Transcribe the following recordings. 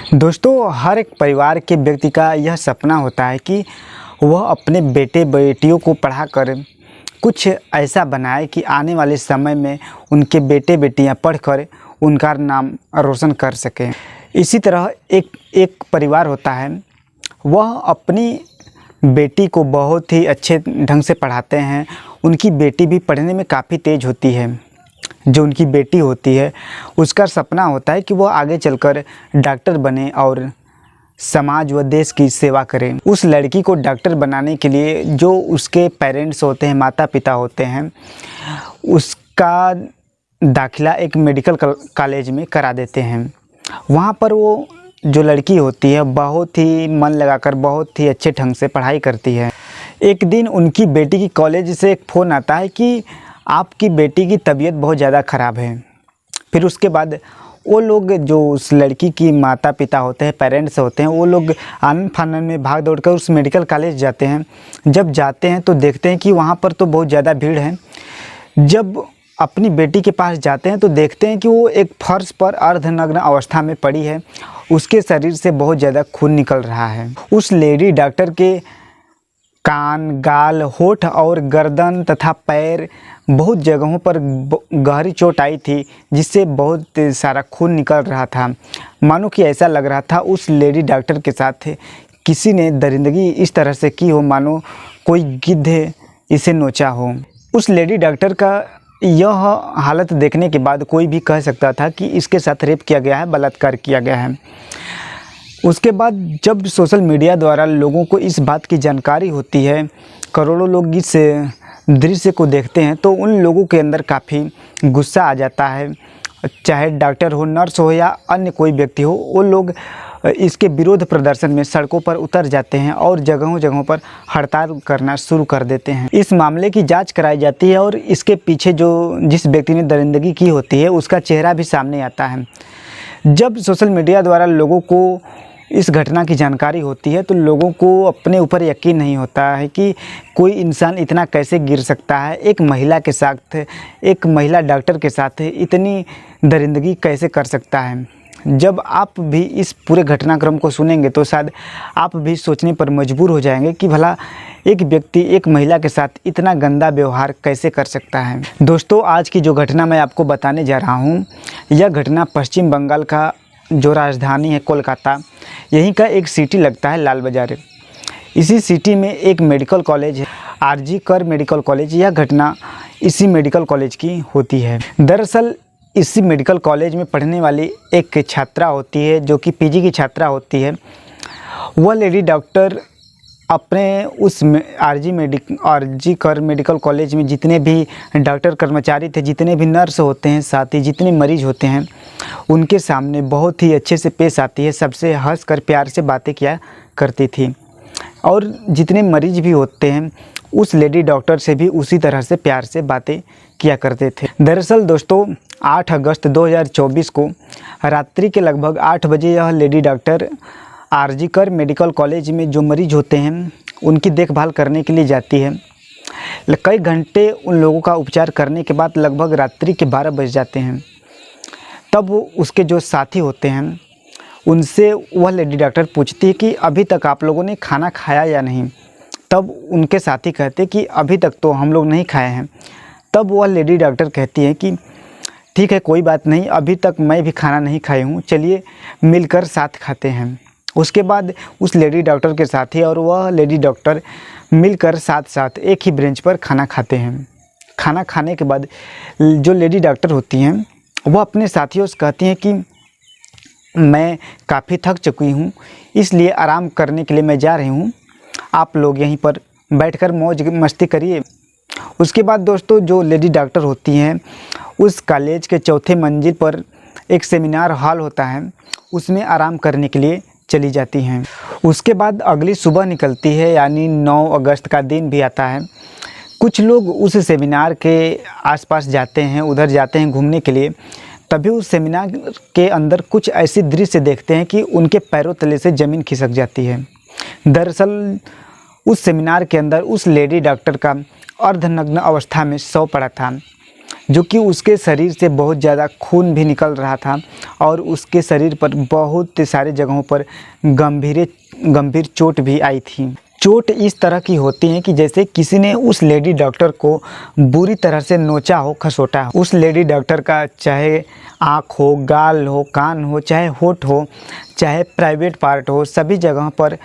दोस्तों, हर एक परिवार के व्यक्ति का यह सपना होता है कि वह अपने बेटे बेटियों को पढ़ाकर कुछ ऐसा बनाए कि आने वाले समय में उनके बेटे बेटियां पढ़कर उनका नाम रोशन कर सकें। इसी तरह एक परिवार होता है, वह अपनी बेटी को बहुत ही अच्छे ढंग से पढ़ाते हैं। उनकी बेटी भी पढ़ने में काफ़ी तेज़ होती है। जो उनकी बेटी होती है, उसका सपना होता है कि वह आगे चलकर डॉक्टर बने और समाज व देश की सेवा करें। उस लड़की को डॉक्टर बनाने के लिए जो उसके पेरेंट्स होते हैं, माता पिता होते हैं, उसका दाखिला एक मेडिकल कॉलेज में करा देते हैं। वहाँ पर वो जो लड़की होती है बहुत ही मन लगाकर बहुत ही अच्छे ढंग से पढ़ाई करती है। एक दिन उनकी बेटी की कॉलेज से एक फ़ोन आता है कि आपकी बेटी की तबीयत बहुत ज़्यादा ख़राब है। फिर उसके बाद वो लोग जो उस लड़की की माता पिता होते हैं, पेरेंट्स होते हैं, वो लोग आनन फानन में भाग दौड़ कर उस मेडिकल कॉलेज जाते हैं। जब जाते हैं तो देखते हैं कि वहाँ पर तो बहुत ज़्यादा भीड़ है। जब अपनी बेटी के पास जाते हैं तो देखते हैं कि वो एक फर्श पर अर्धनग्न अवस्था में पड़ी है। उसके शरीर से बहुत ज़्यादा खून निकल रहा है। उस लेडी डॉक्टर के कान, गाल, होठ और गर्दन तथा पैर बहुत जगहों पर गहरी चोट आई थी, जिससे बहुत सारा खून निकल रहा था। मानो कि ऐसा लग रहा था उस लेडी डॉक्टर के साथ किसी ने दरिंदगी इस तरह से की हो, मानो कोई गिद्ध इसे नोचा हो। उस लेडी डॉक्टर का यह हालत देखने के बाद कोई भी कह सकता था कि इसके साथ रेप किया गया है, बलात्कार किया गया है। उसके बाद जब सोशल मीडिया द्वारा लोगों को इस बात की जानकारी होती है, करोड़ों लोग इस दृश्य को देखते हैं, तो उन लोगों के अंदर काफ़ी गुस्सा आ जाता है। चाहे डॉक्टर हो, नर्स हो या अन्य कोई व्यक्ति हो, वो लोग इसके विरोध प्रदर्शन में सड़कों पर उतर जाते हैं और जगहों जगहों पर हड़ताल करना शुरू कर देते हैं। इस मामले की जांच कराई जाती है और इसके पीछे जिस व्यक्ति ने दरिंदगी की होती है उसका चेहरा भी सामने आता है। जब सोशल मीडिया द्वारा लोगों को इस घटना की जानकारी होती है तो लोगों को अपने ऊपर यकीन नहीं होता है कि कोई इंसान इतना कैसे गिर सकता है। एक महिला के साथ, एक महिला डॉक्टर के साथ इतनी दरिंदगी कैसे कर सकता है। जब आप भी इस पूरे घटनाक्रम को सुनेंगे तो शायद आप भी सोचने पर मजबूर हो जाएंगे कि भला एक व्यक्ति एक महिला के साथ इतना गंदा व्यवहार कैसे कर सकता है। दोस्तों, आज की जो घटना मैं आपको बताने जा रहा हूँ, यह घटना पश्चिम बंगाल का जो राजधानी है कोलकाता, यहीं का एक सिटी लगता है लाल बाज़ार। इसी सिटी में एक मेडिकल कॉलेज है, आरजी कर मेडिकल कॉलेज। यह घटना इसी मेडिकल कॉलेज की होती है। दरअसल इसी मेडिकल कॉलेज में पढ़ने वाली एक छात्रा होती है जो कि पीजी की छात्रा होती है। वह लेडी डॉक्टर अपने उस आरजी कर मेडिकल कॉलेज में जितने भी डॉक्टर कर्मचारी थे, जितने भी नर्स होते हैं, साथ ही जितने मरीज होते हैं, उनके सामने बहुत ही अच्छे से पेश आती है। सबसे हंस कर प्यार से बातें किया करती थी और जितने मरीज भी होते हैं उस लेडी डॉक्टर से भी उसी तरह से प्यार से बातें किया करते थे। दरअसल दोस्तों, 8 अगस्त 2024 को रात्रि के लगभग 8 बजे यह लेडी डॉक्टर आरजी कर मेडिकल कॉलेज में जो मरीज होते हैं उनकी देखभाल करने के लिए जाती है। कई घंटे उन लोगों का उपचार करने के बाद लगभग रात्रि के 12 बज जाते हैं। तब उसके जो साथी होते हैं उनसे वह लेडी डॉक्टर पूछती है कि अभी तक आप लोगों ने खाना खाया या नहीं। तब उनके साथी कहते कि अभी तक तो हम लोग नहीं खाए हैं। तब वह लेडी डॉक्टर कहती है कि ठीक है, कोई बात नहीं, अभी तक मैं भी खाना नहीं खाई हूँ, चलिए मिलकर साथ खाते हैं। उसके बाद उस लेडी डॉक्टर के साथी और वह लेडी डॉक्टर मिलकर साथ साथ एक ही बेंच पर खाना खाते हैं। खाना खाने के बाद जो लेडी डॉक्टर होती हैं वह अपने साथियों से कहती हैं कि मैं काफ़ी थक चुकी हूँ, इसलिए आराम करने के लिए मैं जा रही हूँ, आप लोग यहीं पर बैठकर मौज मस्ती करिए। उसके बाद दोस्तों, जो लेडी डॉक्टर होती हैं उस कॉलेज के चौथे मंजिल पर एक सेमिनार हॉल होता है, उसमें आराम करने के लिए चली जाती हैं। उसके बाद अगली सुबह निकलती है, यानी 9 अगस्त का दिन भी आता है। कुछ लोग उस सेमिनार के आसपास जाते हैं, उधर जाते हैं घूमने के लिए। तभी उस सेमिनार के अंदर कुछ ऐसी दृश्य देखते हैं कि उनके पैरों तले से ज़मीन खिसक जाती है। दरअसल उस सेमिनार के अंदर उस लेडी डॉक्टर का अर्धनग्न अवस्था में शव पड़ा था। जो कि उसके शरीर से बहुत ज़्यादा खून भी निकल रहा था और उसके शरीर पर बहुत सारे जगहों पर गंभीर चोट भी आई थी। चोट इस तरह की होती है कि जैसे किसी ने उस लेडी डॉक्टर को बुरी तरह से नोचा हो, खसोटा हो। उस लेडी डॉक्टर का चाहे आँख हो, गाल हो, कान हो, चाहे होठ हो, चाहे प्राइवेट पार्ट हो, सभी जगहों पर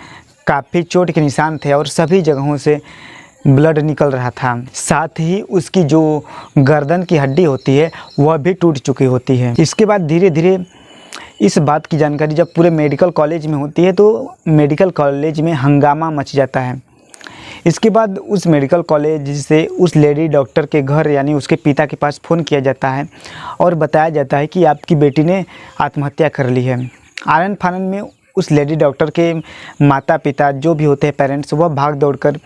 काफ़ी चोट के निशान थे और सभी जगहों से ब्लड निकल रहा था। साथ ही उसकी जो गर्दन की हड्डी होती है वह भी टूट चुकी होती है। इसके बाद धीरे धीरे इस बात की जानकारी जब पूरे मेडिकल कॉलेज में होती है तो मेडिकल कॉलेज में हंगामा मच जाता है। इसके बाद उस मेडिकल कॉलेज से उस लेडी डॉक्टर के घर यानी उसके पिता के पास फ़ोन किया जाता है और बताया जाता है कि आपकी बेटी ने आत्महत्या कर ली है। आनन फानन में उस लेडी डॉक्टर के माता पिता जो भी होते हैं पेरेंट्स, वह भाग दौड़कर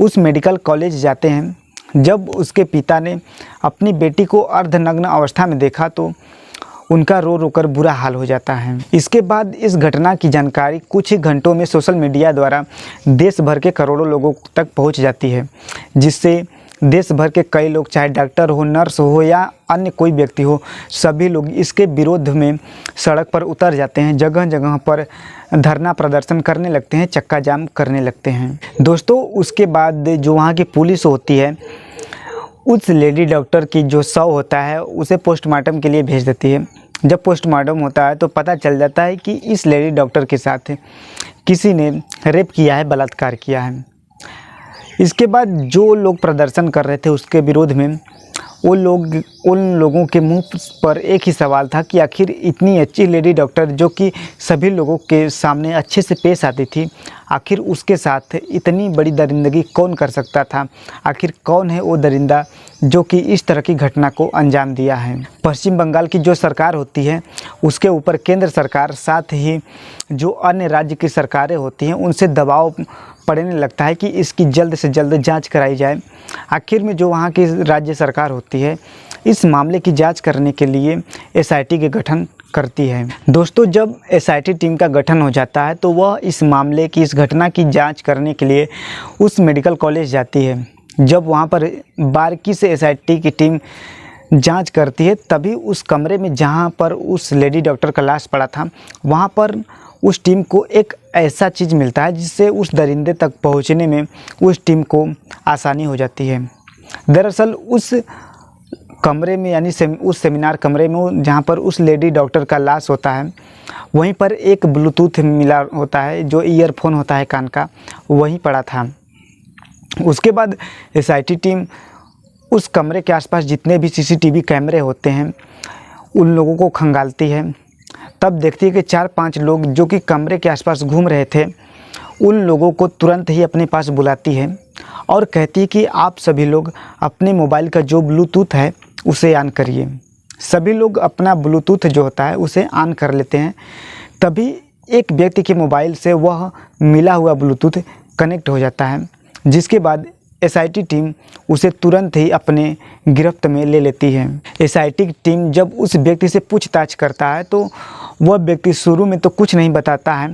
उस मेडिकल कॉलेज जाते हैं। जब उसके पिता ने अपनी बेटी को अर्धनग्न अवस्था में देखा तो उनका रो रो कर बुरा हाल हो जाता है। इसके बाद इस घटना की जानकारी कुछ ही घंटों में सोशल मीडिया द्वारा देश भर के करोड़ों लोगों तक पहुंच जाती है, जिससे देश भर के कई लोग, चाहे डॉक्टर हो, नर्स हो या अन्य कोई व्यक्ति हो, सभी लोग इसके विरोध में सड़क पर उतर जाते हैं। जगह जगह पर धरना प्रदर्शन करने लगते हैं, चक्का जाम करने लगते हैं। दोस्तों, उसके बाद जो वहाँ की पुलिस होती है उस लेडी डॉक्टर की जो शव होता है उसे पोस्टमार्टम के लिए भेज देती है। जब पोस्टमार्टम होता है तो पता चल जाता है कि इस लेडी डॉक्टर के साथ किसी ने रेप किया है, बलात्कार किया है। इसके बाद जो लोग प्रदर्शन कर रहे थे उसके विरोध में उन लोगों के मुंह पर एक ही सवाल था कि आखिर इतनी अच्छी लेडी डॉक्टर जो कि सभी लोगों के सामने अच्छे से पेश आती थी, आखिर उसके साथ इतनी बड़ी दरिंदगी कौन कर सकता था? आखिर कौन है वो दरिंदा जो कि इस तरह की घटना को अंजाम दिया है? पश्चिम बंगाल की जो सरकार होती है उसके ऊपर केंद्र सरकार, साथ ही जो अन्य राज्य की सरकारें होती हैं उनसे दबाव पड़ने लगता है कि इसकी जल्द से जल्द जांच कराई जाए। आखिर में जो वहाँ की राज्य सरकार होती है इस मामले की जांच करने के लिए एसआईटी के गठन करती है। दोस्तों, जब एसआईटी टीम का गठन हो जाता है तो वह इस मामले की, इस घटना की जांच करने के लिए उस मेडिकल कॉलेज जाती है। जब वहाँ पर बारीकी से एसआईटी की टीम जांच करती है तभी उस कमरे में जहाँ पर उस लेडी डॉक्टर का लाश पड़ा था वहाँ पर उस टीम को एक ऐसा चीज़ मिलता है जिससे उस दरिंदे तक पहुँचने में उस टीम को आसानी हो जाती है। दरअसल उस कमरे में यानी उस सेमिनार कमरे में जहाँ पर उस लेडी डॉक्टर का लाश होता है वहीं पर एक ब्लूटूथ मिला होता है, जो ईयरफोन होता है कान का, वहीं पड़ा था। उसके बाद एसआईटी टीम उस कमरे के आसपास जितने भी सीसीटीवी कैमरे होते हैं उन लोगों को खंगालती है। तब देखती है कि 4-5 लोग जो कि कमरे के आसपास घूम रहे थे उन लोगों को तुरंत ही अपने पास बुलाती है और कहती है कि आप सभी लोग अपने मोबाइल का जो ब्लूटूथ है उसे ऑन करिए। सभी लोग अपना ब्लूटूथ जो होता है उसे ऑन कर लेते हैं। तभी एक व्यक्ति के मोबाइल से वह मिला हुआ ब्लूटूथ कनेक्ट हो जाता है, जिसके बाद एसआईटी टीम उसे तुरंत ही अपने गिरफ्त में ले लेती है। एसआईटी की टीम जब उस व्यक्ति से पूछताछ करता है तो वह व्यक्ति शुरू में तो कुछ नहीं बताता है,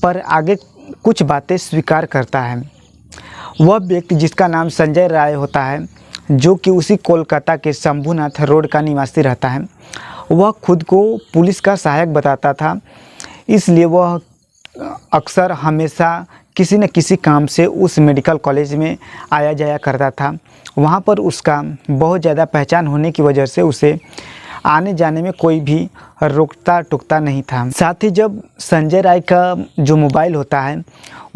पर आगे कुछ बातें स्वीकार करता है। वह व्यक्ति जिसका नाम संजय राय होता है, जो कि उसी कोलकाता के शंभुनाथ रोड का निवासी रहता है, वह खुद को पुलिस का सहायक बताता था। इसलिए वह अक्सर हमेशा किसी न किसी काम से उस मेडिकल कॉलेज में आया जाया करता था। वहाँ पर उसका बहुत ज़्यादा पहचान होने की वजह से उसे आने जाने में कोई भी रोकता टुकता नहीं था। साथ ही जब संजय राय का जो मोबाइल होता है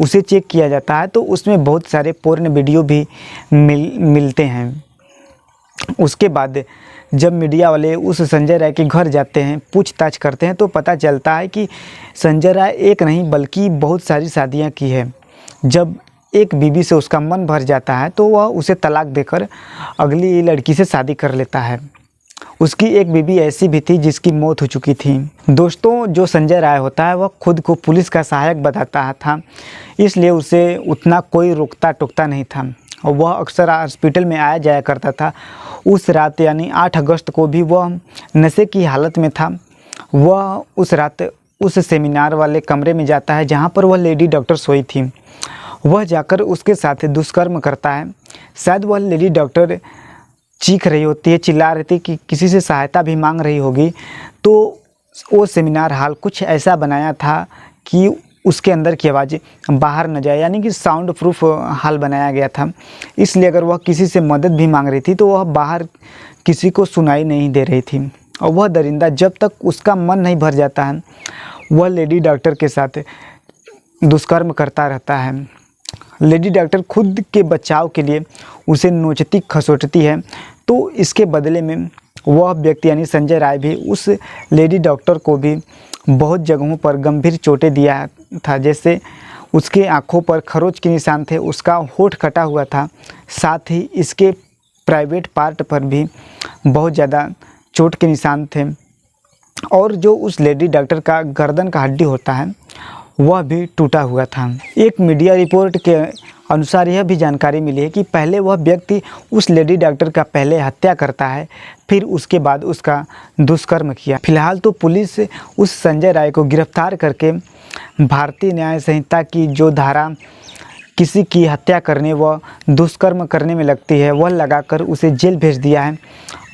उसे चेक किया जाता है तो उसमें बहुत सारे पोर्न वीडियो भी मिलते हैं। उसके बाद जब मीडिया वाले उस संजय राय के घर जाते हैं, पूछताछ करते हैं, तो पता चलता है कि संजय राय एक नहीं बल्कि बहुत सारी शादियां की है। जब एक बीवी से उसका मन भर जाता है तो वह उसे तलाक देकर अगली लड़की से शादी कर लेता है। उसकी एक बीवी ऐसी भी थी जिसकी मौत हो चुकी थी। दोस्तों, जो संजय राय होता है वह खुद को पुलिस का सहायक बताता था, इसलिए उसे उतना कोई रोकता टोकता नहीं था और वह अक्सर हॉस्पिटल में आया जाया करता था। उस रात यानी 8 अगस्त को भी वह नशे की हालत में था। वह उस रात उस सेमिनार वाले कमरे में जाता है जहाँ पर वह लेडी डॉक्टर सोई थी। वह जाकर उसके साथ दुष्कर्म करता है। शायद वह लेडी डॉक्टर चीख रही होती है, चिल्ला रही थी कि किसी से सहायता भी मांग रही होगी, तो वो सेमिनार हॉल कुछ ऐसा बनाया था कि उसके अंदर की आवाज़ें बाहर न जाए, यानी कि साउंड प्रूफ हॉल बनाया गया था। इसलिए अगर वह किसी से मदद भी मांग रही थी तो वह बाहर किसी को सुनाई नहीं दे रही थी। और वह दरिंदा जब तक उसका मन नहीं भर जाता है, वह लेडी डॉक्टर के साथ दुष्कर्म करता रहता है। लेडी डॉक्टर खुद के बचाव के लिए उसे नोचती खसोटती है, तो इसके बदले में वह व्यक्ति यानी संजय राय भी उस लेडी डॉक्टर को भी बहुत जगहों पर गंभीर चोटें दिया था। जैसे उसके आँखों पर खरोच के निशान थे, उसका होठ कटा हुआ था, साथ ही इसके प्राइवेट पार्ट पर भी बहुत ज़्यादा चोट के निशान थे। और जो उस लेडी डॉक्टर का गर्दन का हड्डी होता है वह भी टूटा हुआ था। एक मीडिया रिपोर्ट के अनुसार यह भी जानकारी मिली है कि पहले वह व्यक्ति उस लेडी डॉक्टर का पहले हत्या करता है, फिर उसके बाद उसका दुष्कर्म किया। फिलहाल तो पुलिस उस संजय राय को गिरफ्तार करके भारतीय न्याय संहिता की जो धारा किसी की हत्या करने व दुष्कर्म करने में लगती है वह लगाकर उसे जेल भेज दिया है।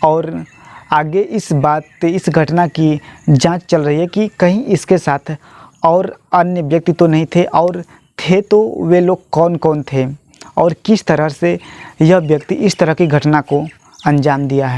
और आगे इस घटना की जांच चल रही है कि कहीं इसके साथ और अन्य व्यक्ति तो नहीं थे, और थे तो वे लोग कौन कौन थे और किस तरह से यह व्यक्ति इस तरह की घटना को अंजाम दिया है।